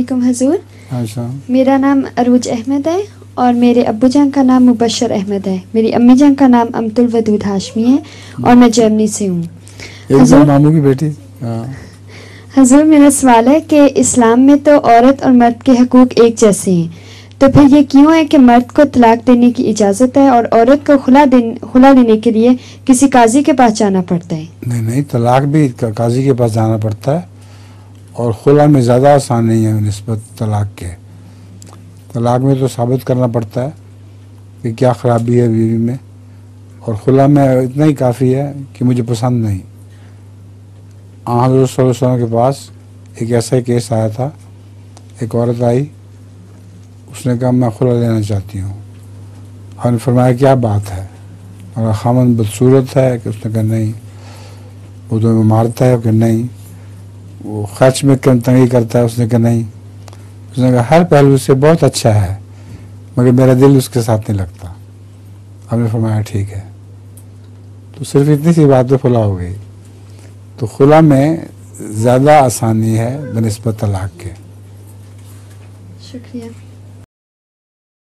علیکم حضور. اچھا. میرا نام عروج احمد ہے اور میرے ابو جان کا نام مبشر احمد ہے. میری امی جان کا نام امت الودود ہاشمی ہے اور میں جرمنی سے ہوں. حضور ماموں کی بیٹی. حضور میرا سوال ہے کہ اسلام میں تو عورت اور مرد کے حقوق ایک جیسے ہیں، تو پھر یہ کیوں ہے کہ مرد کو طلاق دینے کی اجازت ہے اور عورت کو خلا دینے کے لیے کسی قاضی کے پاس جانا پڑتا ہے؟ نہیں، طلاق بھی قاضی کے پاس جانا پڑتا ہے اور خلا میں زیادہ آسان نہیں ہے نسبت طلاق کے. طلاق میں تو ثابت کرنا پڑتا ہے کہ کیا خرابی ہے بیوی میں، اور خلا میں اتنا ہی کافی ہے کہ مجھے پسند نہیں. حضرت صلی اللہ علیہ وسلم کے پاس ایک ایسا کیس آیا تھا. ایک عورت آئی، اس نے کہا میں خلا لینا چاہتی ہوں. اور نے فرمایا کیا بات ہے؟ اور خامن بدصورت ہے کہ اس نے کہا نہیں. وہ تو مارتا ہے کہ نہیں. وہ خرچ میں تنگی کرتا ہے، اس نے کہا نہیں. اس نے کہا ہر پہلو سے بہت اچھا ہے مگر میرا دل اس کے ساتھ نہیں لگتا. ہم نے فرمایا ٹھیک ہے. تو صرف اتنی سی بات پہ خلا ہو گئی. تو خلا میں زیادہ آسانی ہے بنسبت طلاق کے. شکریہ.